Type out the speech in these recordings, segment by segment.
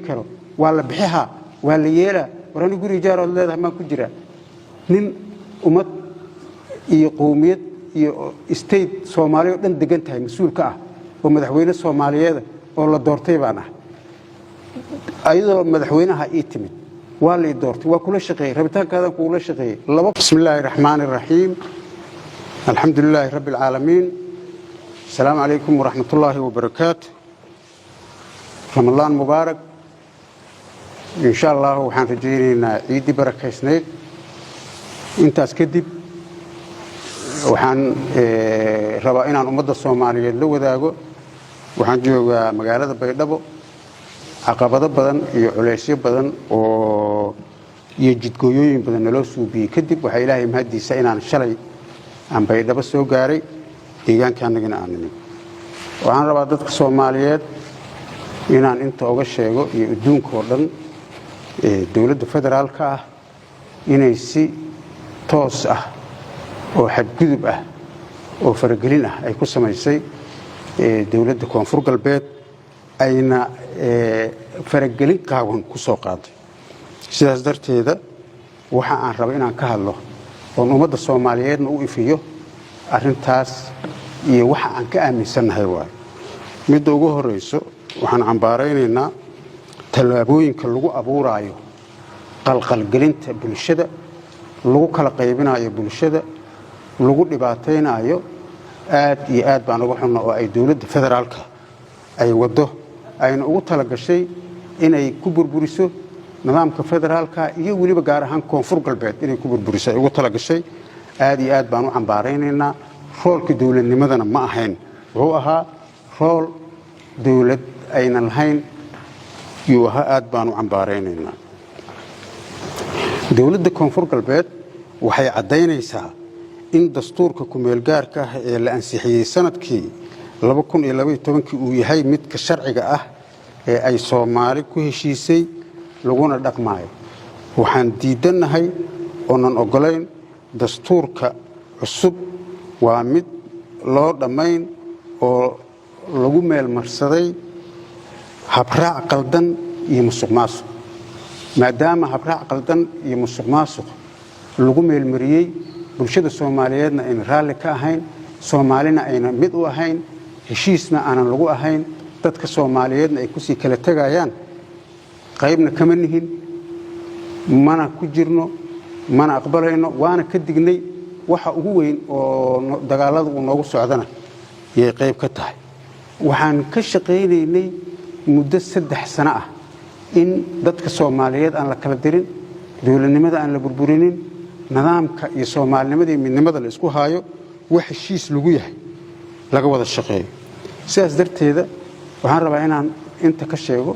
karo waa la bixiha waa la yeela warani guri jaaro leedahay ma ku jira nin umad iyo qowmiyad iyo state Soomaaliya dhan degan tahay mas'uulka ah oo madaxweyne Soomaaliyeed oo la doortay baan ah ayadoo madaxweynaha ii timid waa la doortay waa kula shaqeeyay rabitaankaada kula shaqeeyay bismillaahir rahmaanir rahiim alxamdulillaahi rabbil aalamiin السلام عليكم ورحمة الله وبركاته رمضان مبارك إن شاء الله وحان رجينا عيد بركة سنيد انت اسكدب وحان ربائنا عن أمد الصومالية اللو ذاقو وحان جوغا مقالة بيضابو عقابة بدن يعليسي بدن ويجد قيوين بدن نلوسو بي كدب وحا إلهي مهدي ساين عن الشلي عن بيضابو سوغاري deegaanka anagana aanin waxaan rabaa dadka Soomaaliyeed inaan inta uga sheego iyo adduunka oo dhan dawladda federaalka ah inay si toos ah oo xadgudub ah oo faragelin ah ay ku sameysay dawladda Koonfur Galbeed ayna faragelin qaawan ku soo qaaday sidaas darteeda waxa aan rabaa inaan ka hadlo oo ummadda Soomaaliyeedna u ifiyo arrintaas iyo waxa aan ka aaminsanahay waa mid ugu horeyso waxaan cambaaraynaynaa talaabooyinka lagu abuuraayo qalqalgelinta bulshada lagu kala qaybinayo bulshada lagu dhibaateynayo aad iyo aad baan uga xunaa oo ay dawladda federaalka ay wado ayna ugu tala gashay inay ku burburiso nidaamka federaalka iyo waliba gaar ahaan Koonfur Galbeed inay ku burburiso ay ugu tala gashay aad iyo aad baan u cambaaraynaynaa roolka dawladnimadana ma ahayn wuxuu ahaa rool dawlad aynan lahayn iyo aad baan u cambaaraynaynaa dawladda Koonfur Galbeed waxay cadeynaysaa in dastuurka ku meel gaarka ah ee la ansixiyay sanadkii 2012 uu yahay midka sharciga ah ee ay Soomaali ku heshiisay laguna dhaqmaayo waxaan diidanahay oonan ogolayn dastuurka cusub waa mid loo dhamayn oo lagu meel marsaday habraac qaldan iyo musuqmaasuq maadaama habraac qaldan iyo musuqmaasuq lagu meel mariyay bulshada Soomaaliyeedna ay raali ka ahayn Soomaalina ayna mid u ahayn heshiisna aanan lagu ahayn dadka Soomaaliyeedna ay ku sii kala tagayaan qaybna kama nihin mana ku jirno mana aqbalayno waana ka dignay waxa ugu weyn oo dagaalada uu noogu socdana yay qayb ka tahay waxaan ka shaqeynaynay muddo 3 sano ah in dadka Soomaaliyeed aan la kala dirin dawladnimada aan la burburinin nidaamka iyo Soomaalinimada iyo midnimada la isku haayo wax heshiis lagu yahay laga wada shaqeeyo sidaas darteeda waxaan rabaa inaan inta ka sheego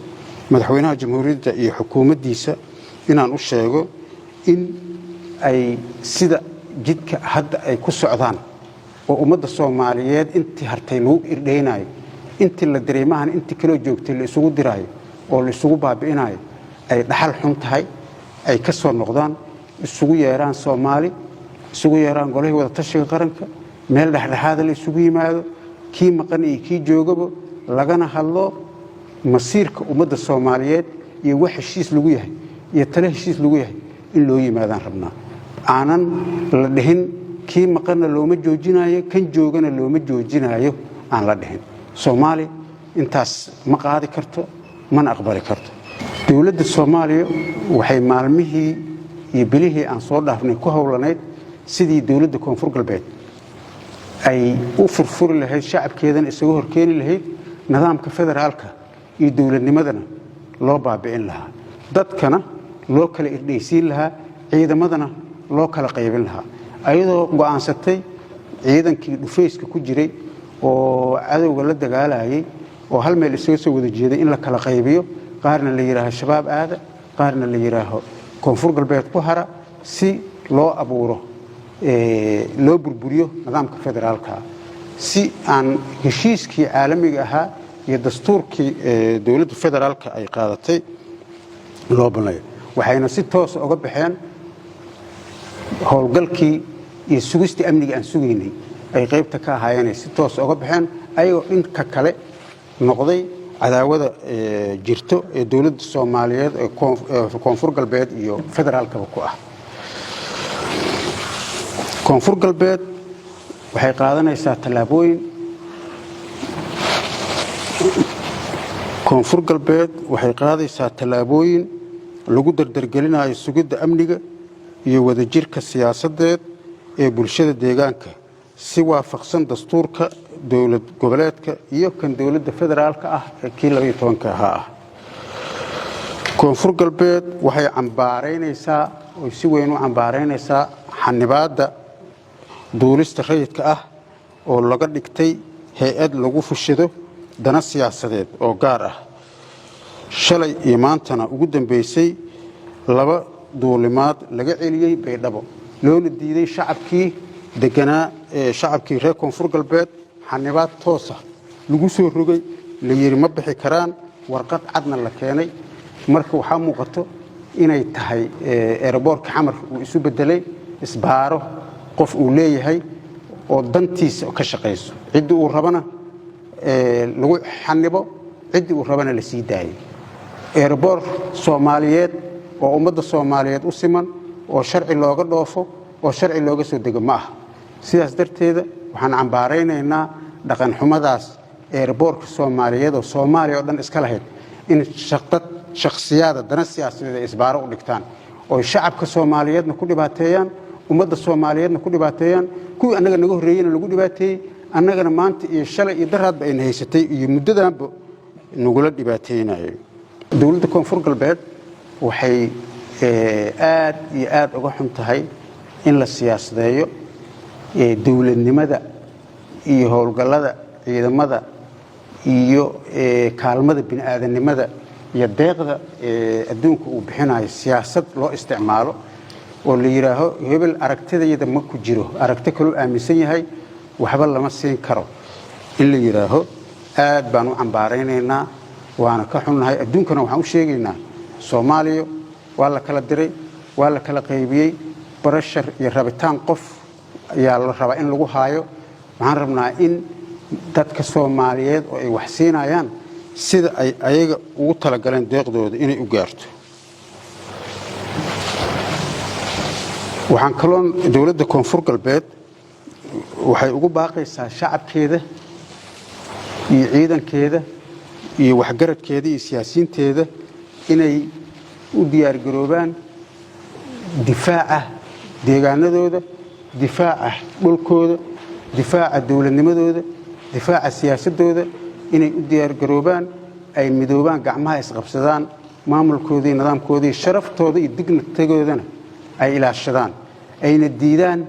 madaxweynaha jamhuuriyadda iyo xukuumaddiisa inaan u sheego in ay sida jidka hadda ay ku socdaan oo ummadda Soomaaliyeed intii hartay lagu irdheynayo intii la dareemahan intii kala joogtay la isugu diraayo oo la isugu baabi'inayo ay dhaxal xun tahay ay ka soo noqdaan isugu yeeraan Soomaali isugu yeeraan golaha wada tashiga qaranka meel dhaxdhaxaad la isugu yimaado kii maqan iyo kii joogaba lagana hadlo masiirka ummadda Soomaaliyeed iyo wax heshiis lagu yahay iyo talo heshiis lagu yahay in loo yimaadaan rabnaa aanan la dhihin kii maqana looma joojinayo kan joogana looma joojinayo aan la dhihin Soomaali intaas ma qaadi karto mana aqbali karto dawladda Soomaaliya waxay maalmihii iyo bilihii aan soo dhaafnay ku howlaneyd sidii dawladda Koonfur Galbeed ay u furfuri lahayd shacabkeedana isaga horkeeni lahayd nidaamka federaalka iyo dawladnimadana loo baabi'in lahaa dadkana loo kala irdheysiin lahaa ciidamadana loo kala qaybin lahaa ayadoo go'aansatay ciidankii dhufeyska ku jiray oo cadawga la dagaalayay oo hal meel isaga soo wada jeeday in la kala qaybiyo qaarna la yiraahdo shabaab aada qaarna la yiraahdo Koonfur Galbeed ku hara si loo abuuro loo burburiyo nidaamka federaalka si aan heshiiskii caalamiga ahaa iyo dastuurkii dawladda federaalka ay qaadatay loo banaayo waxayna si toos uga baxeen howlgalkii iyo sugista amniga aan sugeynay ay qaybta ka ahaayeen si toos uga baxeen ayagoo dhinka kale noqday cadaawada jirto ee dawladda Soomaaliyeed ee koonfur galbeed iyo federaalka ku ah koonfur galbeed waxay qaadanaysaa talaabooyin koonfur galbeed waxay qaadaysaa talaabooyin lagu dardargelinayo sugidda amniga iyo wadajirka siyaasadeed ee bulshada deegaanka si waafaqsan dastuurka dawlad goboleedka iyo kan dawladda federaalka ah ee kii 12 ah koonfur galbeed waxay cambaareynaysaa oo si weyn u cambaareynaysaa xanibaadda duulista rayidka ah oo laga dhigtay hay'ad lagu fushado dana siyaasadeed oo gaar ah shalay iyo maantana ugu dambeysay laba duulimaad laga celiyay Baydhabo loona diiday shacabkii deganaa shacabkii reer koonfur galbeed xanibaad toos ah lagu soo rogay la yiri ma bixi karaan warqad cadna la keenay marka waxa muuqato inay tahay airportka xamar uu isu bedelay isbaaro qof uu leeyahay oo dantiisa ka shaqeyso cid uu rabana lagu xanibo cid uu rabana la sii daayo airport Soomaaliyeed oo ummadda Soomaaliyeed u siman oo sharci looga dhoofo oo sharci looga soo dego ma ah sidaas darteeda waxaan cambaareynaa dhaqan xumadaas airportka Soomaaliyeed oo Soomaaliya oo dhan iska lahayd in shakhsiyaadka dana siyaasadeed isbaaro u dhigtaan oo shacabka Soomaaliyeedna ku dhibaateeyaan ummadda Soomaaliyeedna ku dhibaateeyaan kuwii anaga naga horeeyayna lagu dhibaateeyay annagana maanta iyo shalay iyo daraadba ay haysatay iyo muddadaanba nagula dhibaateeynaayay dawladda koonfur galbeed waxay aad iyo aad uga xun tahay in la siyaasadeeyo dawladnimada iyo howlgallada ciidamada iyo kaalmada bini'aadanimada iyo deeqda adduunka uu bixinayo siyaasad loo isticmaalo oo la yiraaho hebel aragtidayda ma ku jiro aragti kale aaminsan yahay waxba lama siin karo in la yiraaho aad baan u cambaareynaa waana ka xunnahay adduunkana waxaan u sheegaynaa Soomaaliya waa la kala diray waa la kala qaybiyay barashar iyo rabitaan qof ayaa la rabaa in lagu haayo waxaan rabnaa in dadka Soomaaliyeed oo ay wax siinayaan sida ay ayaga ugu tala galeen deeqdooda inay u gaarto waxaan kaloon dawladda koonfur galbeed waxay ugu baaqaysaa shacabkeeda iyo ciidankeeda iyo waxgaradkeeda iyo siyaasiyiinteeda inay u diyaar garoobaan difaaca deegaanadooda difaaca dhulkooda difaaca dawladnimadooda difaaca siyaasadooda inay u diyaar garoobaan ay midoobaan gacmaha isqabsadaan maamulkoodii nidaamkoodii sharaftooda iyo digniintoodana ay ilaashadaan ayna diidaan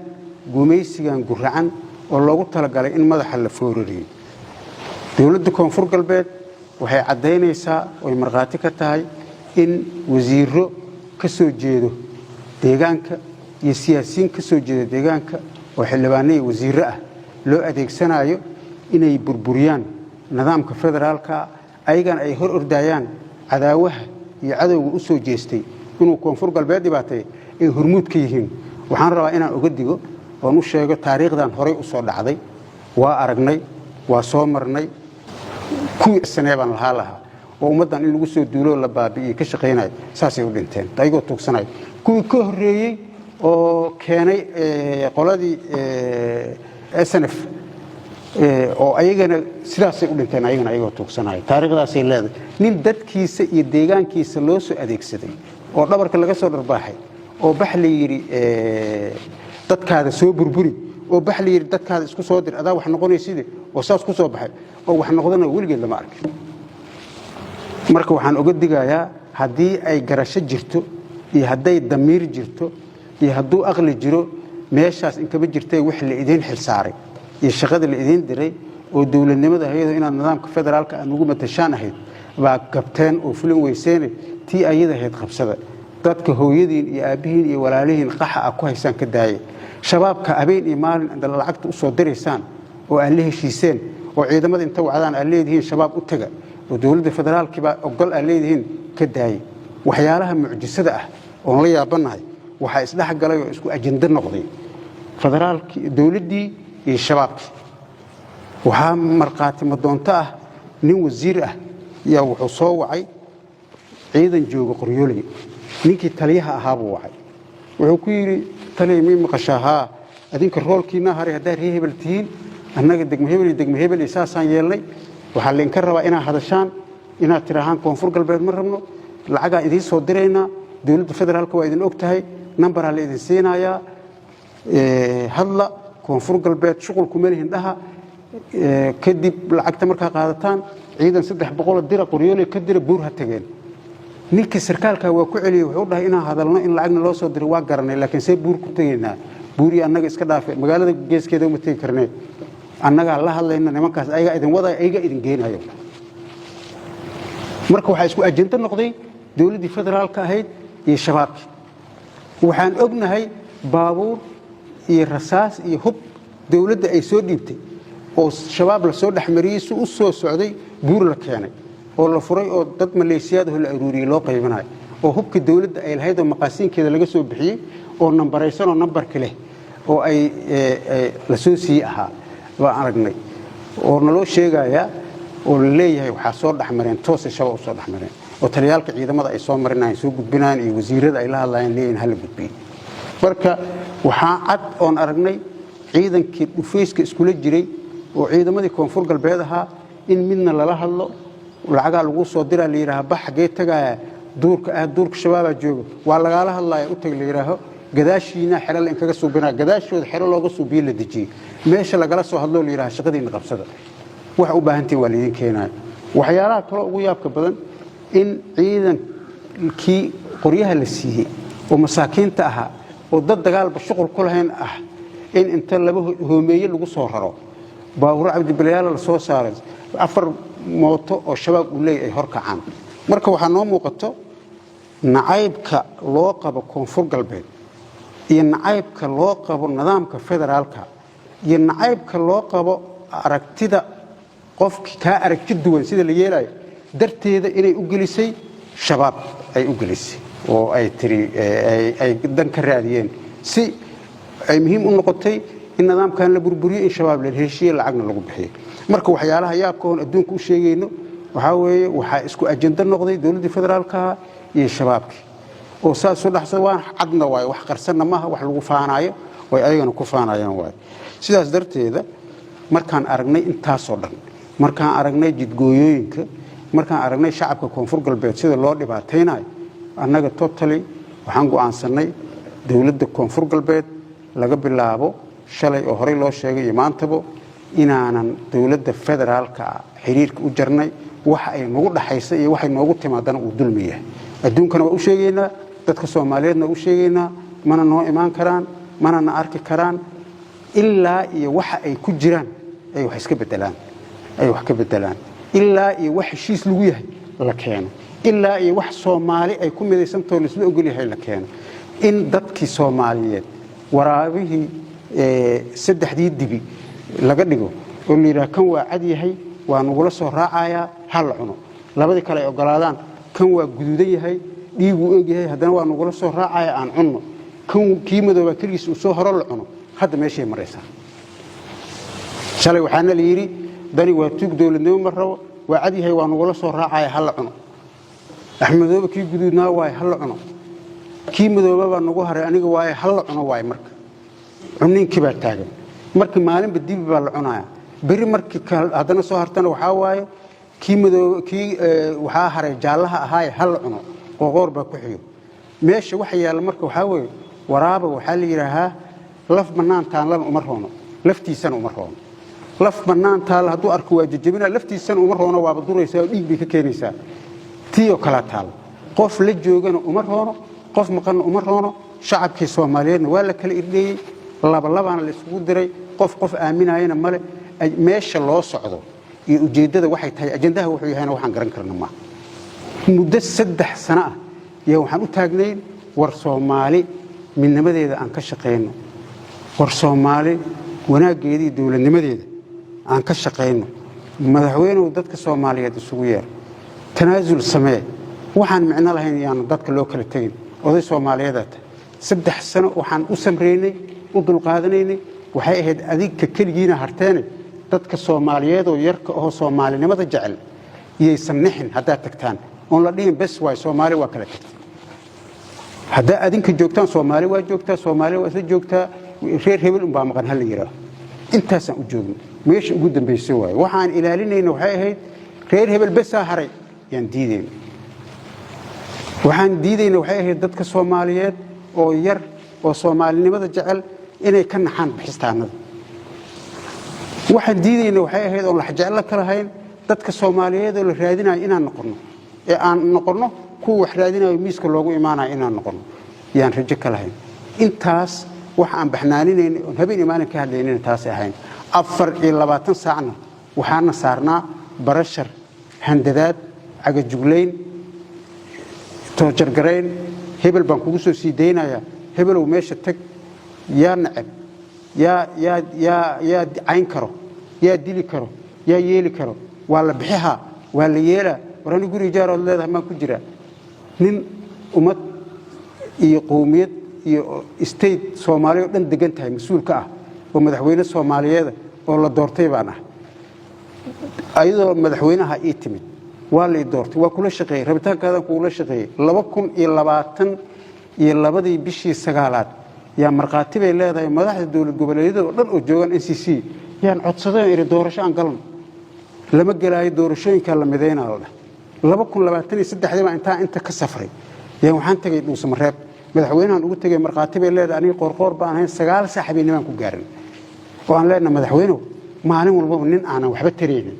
gumaysigan guracan oo loogu talagalay in madaxa la foorariyo dawladda koonfur galbeed waxay cadeynaysaa oo marqaati ka tahay in wasiiro ka soo jeedo deegaanka iyo siyaasiyiin ka soo jeeda deegaanka oo xildhibaanada wasiiro ah loo adeegsanayo inay burburiyaan nidaamka federaalka ayagana ay hor ordayaan cadaawaha iyo cadawga u soo jeestay inuu koonfur galbeed dhibaatay ay hormuud ka yihiin waxaan rabaa inaan uga digo oo u sheego taariikhdan hore u soo dhacday waa aragnay waa soo marnay kuwii saneeban lahaa oo ummadan in lagu soo duulo la baabi'iyay ka shaqeynay saasay u dhinteen ayagoo tuugsanay kuwii ka horeeyay oo keenay qoladii SNF oo ayagana sidaasay u dhinteen ayagoo tuugsanay taariikhdaasay leedahay nin dadkiisa iyo deegaankiisa loo soo adeegsaday oo dhabarka laga soo dharbaaxay oo bax la yiri dadkaada soo burburi oo bax la yiri dadkaada isku soo dir adaa wax noqonaysid oo saas ku soo baxay oo wax noqdana weligeed lama arkin marka waxaan uga digayaa haddii ay garasho jirto iyo hadday damiir jirto iyo hadduu aqli jiro meeshaas in kama jirtay wax la idin xil saaray iyo shaqada la idin diray oo dawladnimada hay'adda inaad nidaamka federaalka aan ugu matashaan ahayd baa gabteen oo fulin weyseen tii ayada ahayd qabsada dadka hooyadiin iyo aabihiin iyo walaalihiin qaxa ah ku haysan ka daayay shabaabka habeen iyo maalin inta lacagta u soo direysaan oo aan la heshiiseen oo ciidamada inta wacdaan aan leedihiin shabaab u taga oo dawladda federaalka baa ogol aan leedihiin ka daayay waxyaalaha mucjisada ah oo la yaabanahay waxa isdhax galay oo isku ajenda noqday federaalka dawladdii iyo shabaabka waxa marqaati ma doonta ah nin wasiir ah yaa wuxuu soo wacay ciidan jooga Qoryooley ninkii taliyaha ahaa buu wacay wuxuu ku yiri taliye mi maqashaha adinka roolkiina haray hadaa hebel tiin annaga degmo hebel isaasaan yeelnay waxa leen ka rabaa inaa hadashaan inaad tirahaan koonfur galbeed ma rabno lacaga idin soo direena dawladda federaalka waa idin ogtahay number la idin siinayaa hadla koonfur galbeed shuqul kuma leeyin dhaha kadib lacagta markaa qaadataan ciidan 300 dira Qoryooley ka dira buur ha tageen ninkii sarkaalka waa ku celiyay wuxuu dhahay inaan hadalno in lacagna loo soo diro waa garanay laakiin see buur ku tageynaa buuri annaga iska dhaafay magaalada geeskeeda uma tagi karnay annaga la hadlayna nimankaas ayaga idin wada ayaga idin geenayo marka waxa isku ajinta noqday dawladda federaalka ahayd iyo shabaabki waxaan ognahay baabuur iyo rasaas iyo hub dawladda ay soo dhiibtay oo shabaab la soo dhaxmariyay u soo socday buur la keenay oo la furay oo dad Maleeshiyaad la aruuriyay loo qaybinayo oo hubka dawladda ay lahayd oo maqaasiinkeeda laga soo bixiyay oo nambaraysan oo nambarka leh oo ay la soo sii ahaa waa aragnay oo naloo sheegaya oo leeyahay waxa soo dhaxmareen toos shabaab soo dhaxmareen oo taliyaalka ciidamada ay soo marinayaan soo gudbinaan iyo wasiirada ay la hadlayaan leeyahay hal gudbiyo marka waxa cad oo aragnay ciidankii dhufayska isku la jiray oo ciidamadii koonfur galbeed ahaa in midna lala hadlo lacaga lagu soo diraa la yiraahdo bax xagee tagaya duurka shabaab jooga waa laga la hadlayo u tag la yiraahdo gadaashiina xeral in kaga suubinaa gadaashooda xeral looga suubiyo la dajiyay meesha lagala soo hadlo la yiraahdo shaqadiina qabsada wax u baahantii waa leedin keenay waxyaalaha kale ugu yaabka badan in ciidankii qoryaha la siiyay oo masaakiinta ahaa oo dad dagaalba shuqul ku lahayn ah in inta laba hoomeeye lagu soo raro baawur Cabdi Bilaal la soo saaray afar mooto oo shabaab u leeyahay horkacaan marka waxa noo muuqato nacaybka loo qabo koonfur galbeed iyo nacaybka loo qabo nidaamka federaalka iyo nacaybka loo qabo aragtida qofkii ka aragti duwan sida la yeelay darteeda inay u gelisay shabaab ay u gelisay oo ay tiri ay dan ka raadiyeen si ay muhiim u noqotay in nidaamkan la burburiyo in shabaab la heshiiyo lacagna lagu bixiyo marka waxyaalaha yaabka oo adduunka u sheegayno waxa weeye waxa isku ajenda noqday dawladda federaalka iyo shabaabki oo saas u dhaxsan waan cadna waay wax qarsanna ma wax lagu faanayo way ayagana ku faanayaan waay sidaas darteeda markaan aragnay intaas oo dhan markaan aragnay jidgooyooyinka markaan aragnay shacabka koonfur galbeed sida loo dhibaateynayo annaga totally waxaan go'aansanay dawladda koonfur galbeed laga bilaabo shalay oo hore loo sheegay maantaba inaanan dawladda federaalka xiriirka u jarnay waxa ay nagu dhaxaysa iyo waxa noogu timaadana uu dulmiyahay adduunkana waa u sheegaynaa dadka Soomaaliyeedna u sheegaynaa mana noo imaan karaan mana na arki karaan ilaa iyo waxa ay ku jiraan ay wax iska bedelaan ilaa iyo wax heshiis lagu yahay la keeno ilaa iyo wax Soomaali ay ku midaysantoon isla ogol yahay la keeno in dadkii Soomaaliyeed waraabihii saddexdii dibi laga dhigo oo liira kan waa cad yahay waa nugula soo raacaya hal cuno labadii kale ogolaadaan kan waa guduudan yahay dhiigu og yahay hadana waa nugula soo raacaya aan cunno kan kiimadooba kaliis uu soo horo la cuno hadda meeshay maraysaa shalay waxaana la yiri dani waa tuug dawladnimo ma rabo waa cad yahay waa nugula soo raacaya hal cuno axmedooba kii guduudnaa waa hal cuno kiimadooba baa nagu haray aniga waa hal cuno waa marka cunninkii baa taagan markii maalinba dib baa la cunaya bari markii hadana soo hartana waxa waaye waxa haray jaalaha ahaay hal cuno qoqor baa ku xiyo meesha waxa yaala marka waxa weey waraaba waxa la yiraahaa laf banaan taan lan uma roono laftiisana uma roono laf banaan taal haduu arko waa jajabina laftiisana uma roono waa baduraysaa dhiig bay ka keenaysaa tiyo kala taal qof la joogana uma roono qof maqan uma roono shacabkii Soomaaliyeedna waa la kala irdheeyay labana la isugu diray qof aaminayna male meesha loo socdo iyo ujeedada waxay tahay ajendaha wuxuu yahay waxaan garan karnaa ma muddo 3 sano ah iyo waxaan u taagnay war Soomaali midnimadeeda aan ka shaqeyno war Soomaali wanaageedii dawladnimadeeda aan ka shaqeyno madaxweynuhu dadka Soomaaliyeed isugu yeer tanaasul samee waxaan macna lahayn yaan dadka loo kala tagin oday Soomaaliyeed 3 sano waxaan u samreynay u dulqaadanaynay waxay ahayd adigka kaligiina harteenay dadka Soomaaliyeed oo yarka oo Soomaalinimada jecel يسنحن هذا تكتان on la dhihin bes way Soomaali waa kala tagtay hadda adinka joogtaan Soomaali waa joogtaa Soomaali waa isla joogtaa reer hebel baa maqan hal yiraahdo intaas u joogno meesha ugu dambeysay way waxaan ilaalinayna waxay ahayd reer hebel bes haray yaan diideen waxaan diidayna waxay ahayd dadka Soomaaliyeed oo yar oo Soomaalinimada jecel inay ka naxaan bixistaanada waxaan diidayna waxay ahayd oo la jecel kala hayn dadka Soomaaliyeed oo la raadinayo inaan noqono ee aan noqono ku wax raadinayo miiska loogu imaanayo inaan noqono yaan rajo kala hayn intaas wax aan baxnaaninayna oo habeen imaan ka hadlaynayna taas ahayn 24 saacna waxaana saarnaa barashar handadaad aga jugleyn toojargareyn hebel baan kugu soo sii deynaya hebelow meesha tag yaa nacab yaa cayn karo yaa dili karo yaa yeeli karo waa la bixiha waa la yeela warani guri jaarood leedahay ma ku jira nin umad iyo qowmiyad iyo state Soomaaliya dhan degan tahay mas'uul ka ah oo madaxweyne Soomaaliyeed oo la doortay baan ah ayadoo madaxweynaha ii timid waa la doortay waa kula shaqeeyay rabitaankaadan kula shaqeeyay 2020 iyo labadii bishii sagaalaad yaa marqaati bay leedahay madaxda dawlad goboleedyada oo dhan oo joogan NCC yaan codsaday in doorasho aan galno lama galaayo doorashooyinka la mideynaa 2023 baa inta ka safray yaan waxaan tagay Dhuusamareeb madaxweynahan ugu tagay marqaati bay leedahay aniga qorqor baan ahayn 9 saaxiibinimo ku gaarin oo aan leenahay madaxweynuhu maalin walba nin aan waxba tareenin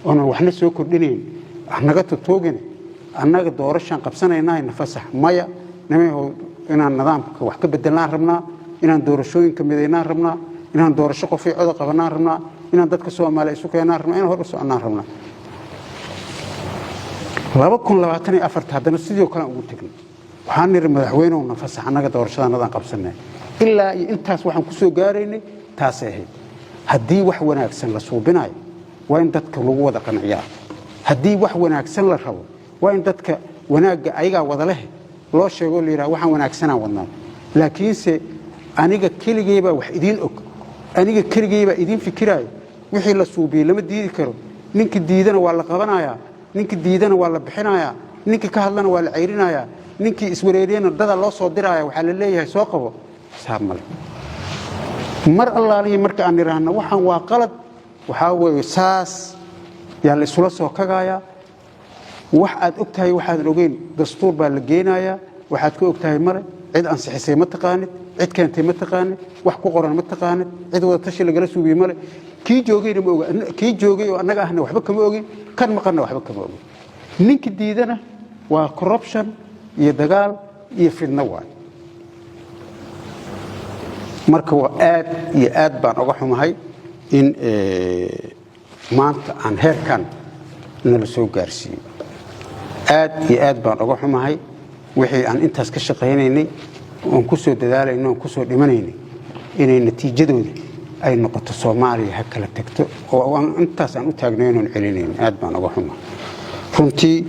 oo waxna soo kordhinayn anaga toogin anaga doorashan qabsanaynaa nafasax maya nameeyo inaan nidaamka wax ka bedelaan rabnaa inaan doorashooyinka mideynaan rabnaa inaan doorasho qofi cod qabanaan rabnaa inaan dadka Soomaaliyeed isu keenaan rabnaa inaan hor u soconaan rabnaa 2024 haddana sidoo kale ugu tagnay waxaan niri madaxweynuhu nafasax anaga doorashadanadan qabsanay ilaa intaas waxaan ku soo gaaraynay taas ahayd haddii wax wanaagsan la suubinayo waa in dadka lagu wada qanciyaa haddii wax wanaagsan la rabo waa in dadka wanaaga ayaga wada leh loo sheego leeyahay waxaan wanaagsanaan wadnaa laakiinse aniga kaligeeba wax idin og aniga kaligeeba idin fikiraayo wixii la suubiyo lama diidi karo ninka diidana waa la qabanayaa ninka diidana waa la bixinayaa ninka ka hadlana waa la ceyrinayaa ninka iswareeriyana dada loo soo diraayo waxa la leeyahay soo qabo saamale mar allaalihi marka aan niraahno waxaan waa qalad waxa weey saas yaa la isula soo kagaaya wax aad ogtahay waxaad ogeyn dastuur baa la geenayaa waxaad ku ogtahay mare cid ansixisay ma taqaanid cid keentay ma taqaanid wax ku qoran ma taqaanid cid wada tashi laga suubiyay mare kii joogayna ma oga kii joogay oo anaga ahna waxba kama ogin kan maqana waxba kama ogin ninka diidana waa corruption iyo dagaal iyo fidna waay marka waa aad baan uga xumahay in maanta aan heerkan nala soo gaarsiiyo aad baan uga xumahay wixii aan intaas ka shaqeynaynay oo ku soo dadaalayno oo ku soo dhimanaynay inay natiijadooda ay noqoto Soomaaliya ha kala tagto oo aan intaas aan u taagnayno celinayn aad baan uga xumahay runtii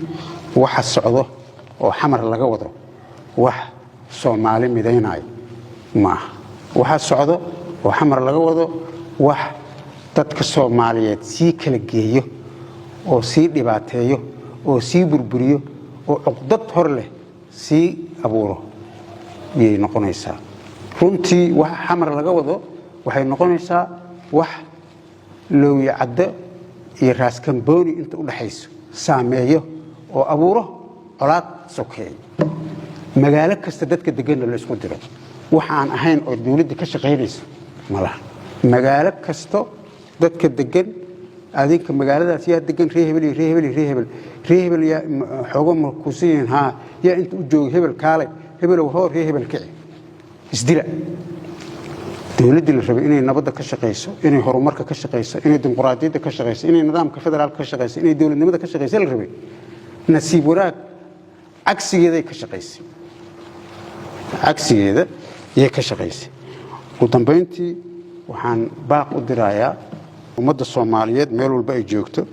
waxa socdo oo xamar laga wado wax Soomaali mideynay ma waxa socdo oo xamar laga wado wax dadka Soomaaliyeed si kala geeyo oo si dhibaateeyo oo si burburiyo oo uqdad hor leh si abuuro yey noqonaysaa runtii wax xamar laga wado waxay noqonaysaa wax loo yacdo iyo raas kambooni inta u dhaxayso saameeyo oo abuuro colaad sokeey magaalo kasta dadka degan la isku diro waxaan ahayn oo dawladda ka shaqeynayso malaha magaalo kasta dadka degan adinka magaaladaas yaa degan reehebel yaa xogo markuusiin ha yaa inta u joog hebel kaalay hebel oo hor reehebel kici isdila dawladda la rabay inay nabadda ka shaqeyso inay horumarka ka shaqeyso inay dimuqraadiyadda ka shaqeyso inay nidaamka federaalka ka shaqeyso inay dawladnimada ka shaqeyso la rabay nasiib wanaag cagsigeeda ka shaqeysay cagsigeeda ka shaqeysay ugu dambeyntii waxaan baaq u dirayaa ummadda Soomaaliyeed meel walba ay joogto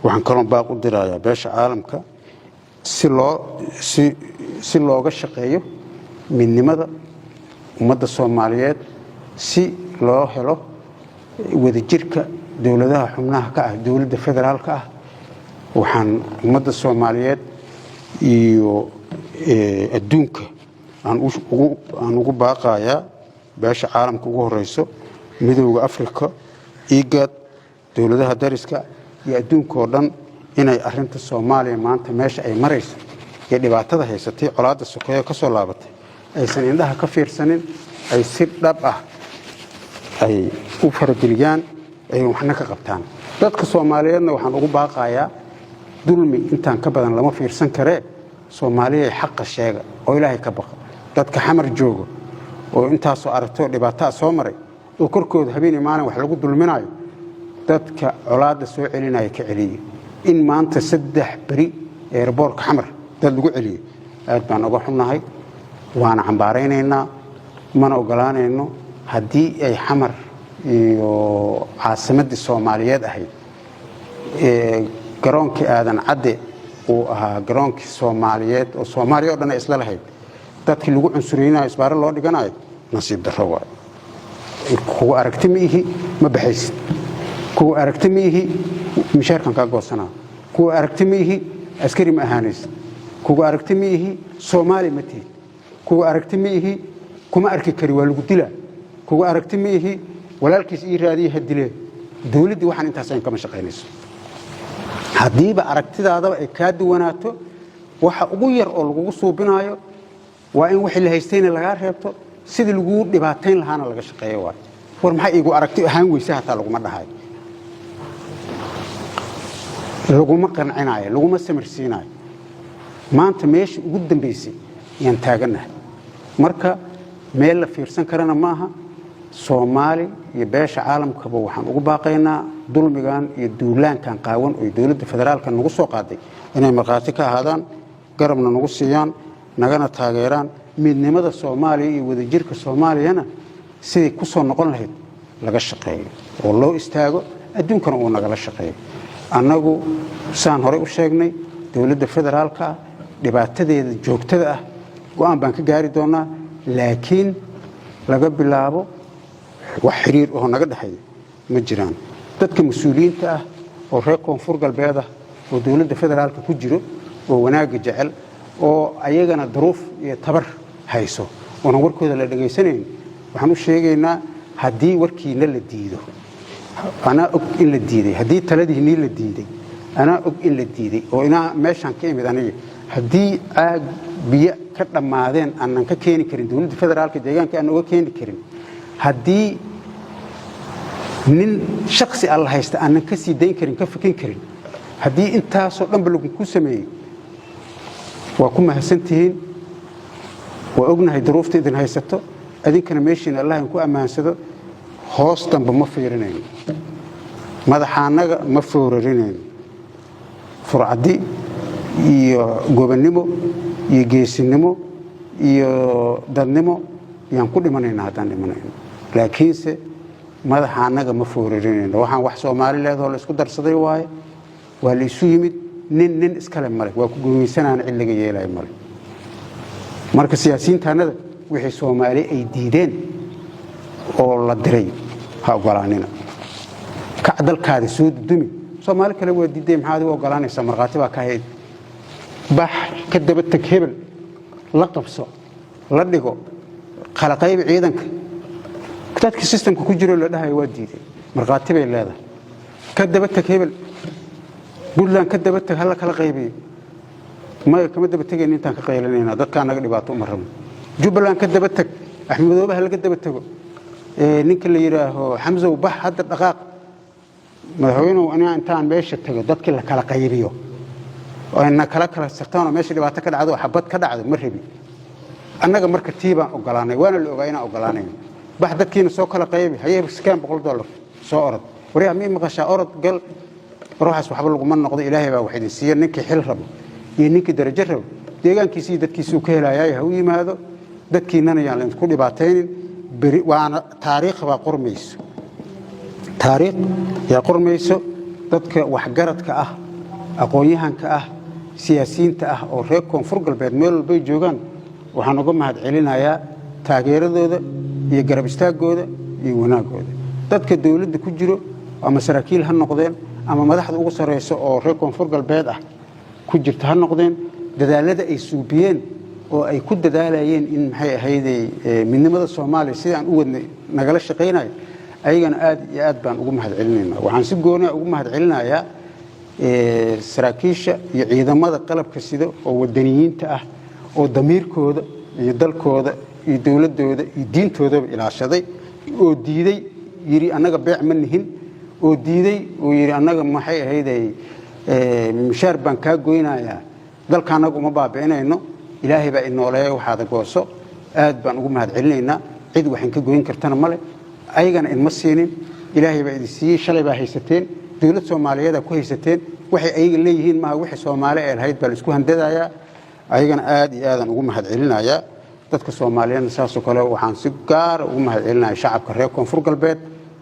waxaan kaloo baaq u dirayaa beesha caalamka si looga shaqeeyo midnimada ummadda Soomaaliyeed si loo helo wadajirka dawladaha xubnaha ka ah dawladda federaalka ah waxaan ummadda Soomaaliyeed iyo adduunka aan ugu baaqayaa beesha caalamka ugu horeyso midowga Afrika IGAD dawladaha dariska iyo adduunka oo dhan inay arinta Soomaaliya maanta meesha ay marayso ee dhibaatada haysatay colaadda sokeeye ka soo laabatay aysan indhaha ka fiirsanin ay si dhab ah ay u farageliyaan ay waxna ka qabtaan dadka Soomaaliyeedna waxaan ugu baaqayaa dulmi intaan ka badan lama fiirsan kare Soomaaliya xaq sheega oo Ilaahay ka baqa dadka xamar joogo oo intaas oo aragto dhibaato soo maray oo korkooda habeen imaan wax lagu dulminayo dadka colaadda soo celinaya ka celiyo in maanta 3 bari airportka xamar dad lagu celiyo aad baan uga xunnahay waana cambaaraynaynaa mana ogolaanayno haddii ay xamar iyo caasimadii Soomaaliyeed ahayd garoonkii aadan cadde oo ahaa garoonkii Soomaaliyeed oo Soomaaliya oo dhan isla lahayd dadkii lagu cunsuriyay isbaar loo dhiganayo nasiib darro waa kuwa aragti miihi ma baxaysid kuwa aragti miihi mishaarkan ka goosanaa kuwa aragti miihi askari ma ahaanaysid kuwa aragti miihi Soomaali ma tiid kuwa aragti miihi kuma arki kari waa lagu dilaa kuwa aragti miihi walaalkiis ii raadiye hadile dawladdu waxaan intaas aan kama shaqeynayso hadiiba aragtidaada ay ka duwanaato waxa ugu yar oo lagu suubinayo waa in wixii la haystayna laga reebto sidii lagu dhibaateyn lahaana laga shaqeeyo waa war maxay igu aragti ahaan weysa hataa laguma dhahay laguma qancinayo laguma samirsiinayo maanta meeshii ugu dambeysay yaan taaganahay marka meel la fiirsan karana maaha Soomaali iyo beesha caalamkaba waxaan ugu baaqaynaa dulmigan iyo duulaankan qaawan oo dawladda federaalka nagu soo qaaday inay marqaati ka ahaadaan garabna nagu siiyaan nagana taageeraan midnimada Soomaaliya iyo wadajirka Soomaaliyana sidii ku soo noqon lahayd laga shaqeeyo oo loo istaago adduunkana uu nagala shaqeeyo annagu saan hore u sheegnay dawladda federaalka dhibaatadeeda joogtada ah go'aan baan ka gaari doonaa laakiin laga bilaabo wax xiriir oo naga dhaxay ma jiraan dadka mas'uuliyiinta ah oo reer koonfur galbeed ah oo dawladda federaalka ku jiro oo wanaaga jecel oo ayagana duruuf iyo tabar hayso oo warkooda la dhageysanayn waxaan u sheegaynaa hadii warkiina la diido ana og in la diiday hadii taladiina la diiday ana og in la diiday oo ina meeshan ka imid aniga hadii aag biya ka dhamaadeen aanan ka keeni karin dawladda federaalka deegaanka aan uga keeni karin hadii nin shakhsi Allah haysta aanan ka sii dayn karin ka fakin karin hadii intaas oo dhanba lagu ku sameeyay waa ku mahadsantihiin waa ognahay duruufta idin haysato adinkana meeshiin Allah ku amaansado hoos dhanba ma fiirinayno madaxaanaga ma foorarinayno furcadi iyo gobonnimo iyo geesinimo iyo dadnimo yaan ku dhimanaynaa haddaan dhimanayno laakiinse madaxaanaga ma foorarinayno waxaan wax Soomaali leedahay la isku darsaday waaye waa la isu yimid nin iskale male waa ku guumaysanaan ciliga yeelay male marka siyaasiyiintaanada wixii Soomaali ay diideen oo la diray ha ogolaanina ka dalkaada soo dudumi Soomaali kale waa diiday maxaad u ogolaanaysaa marqaati baa ka hayd bax ka daba tag hebel la qabso la dhigo kala qayb ciidanka dadka systemka ku jiro la dhahay waa diiday marqaati bay leedahay ka daba tag hebel buntland ka daba tag hal kala qaybiyo ma kama daba tagayn intaan ka qaylanayna dadka naga dhibaato uma rabno Jubbaland ka daba tag Axmedoobe hal ka daba tago ninka la yiraahdo Xamza Bax hadda dhaqaaq madaxweynuhu intaan meesha tago dadka la kala qaybiyo oo in kala sartaan meesha dhibaato ka dhacdo xabad ka dhacdo ma rabi annaga marka tiibaan ogolaanay waana la ogaayna ogolaanay bax dadkiina soo kala qaybi hayay iskaan $100 soo orod wariya mi maqasha orod gal ruuxas waxba lagu man noqdo Ilaahay baa wax idin siiyay ninkii xil rabo iyo ninkii darajo rabo deegaankiisa dadkiisu ka helaayay ha u yimaado dadkiinana yaan la isku dhibaataynin waana taariikh baa qormayso taariikh ya qormayso dadka wax garadka ah aqoonyahanka ah siyaasiyiinta ah oo reer koonfur galbeed meel walba joogan waxaan uga mahad celinayaa taageeradooda iyo garab istaagooda iyo wanaagooda dadka dawladda ku jiro ama saraakiil ha noqdeen ama madaxda ugu sareyso oo reer koonfur galbeed ah ku jirta ha noqdeen dadaalada ay suubiyeen oo ay ku dadaalayeen in maxay ahaydey midnimada Soomaaliya sidaan u wadnay nagala shaqeynay ayagana aad iyo aad baan ugu mahadcelinaynaa waxaan si gooni ah ugu mahadcelinayaa saraakiisha iyo ciidamada qalabka sida oo wadaniyiinta ah oo damiirkooda iyo dalkooda iyo dawladooda iyo diintooda ilaashaday oo diiday yiri anaga beec ma nihin oo diiday oo yiri anaga maxay ahaydey mishaar baan ka goynayaa dalkaanagu uma baabi'inayno ilaahay baa inooleeyay waxaad gooso aad baan ugu mahadcelinaynaa cid waxaan ka goyn kartana male ayagana in ma siinin ilaahay baa idin siiyay shalay baa haysateen dawlad Soomaaliyeed ku haysateen waxay ayaga leeyihiin ma wixii Soomaali ee lahayd baa isku handadaaya ayagana aad iyo aad ugu mahadcelinayaa dadka Soomaaliyeed saasoo kale waxaan si gaar ugu mahadcelinayaa shacabka reer koonfur galbeed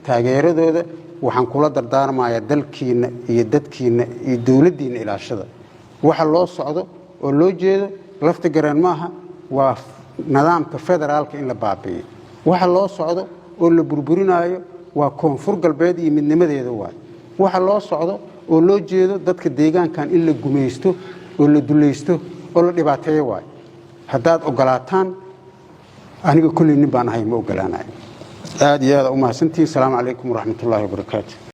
taageeradooda waxaan kula dardaarmayaa dalkiina iyo dadkiina iyo dawladdiina ilaashada waxa loo socdo oo loo jeedo lafta garan maaha waa nidaamka federaalka in la baabi'iyo waxa loo socdo oo la burburinayo waa koonfur galbeed iyo midnimadeeda waxa loo socdo oo loo jeedo dadka deegaankan in la gumeysto oo la dulaysto oo la dhibaateeyo haddaad ogolaataan aniga kulli nin baan ahay ma ogolaanayo aad iyo aad u mahadsantiin salaamu calaykum waraxmatullaahi wabarakaatuh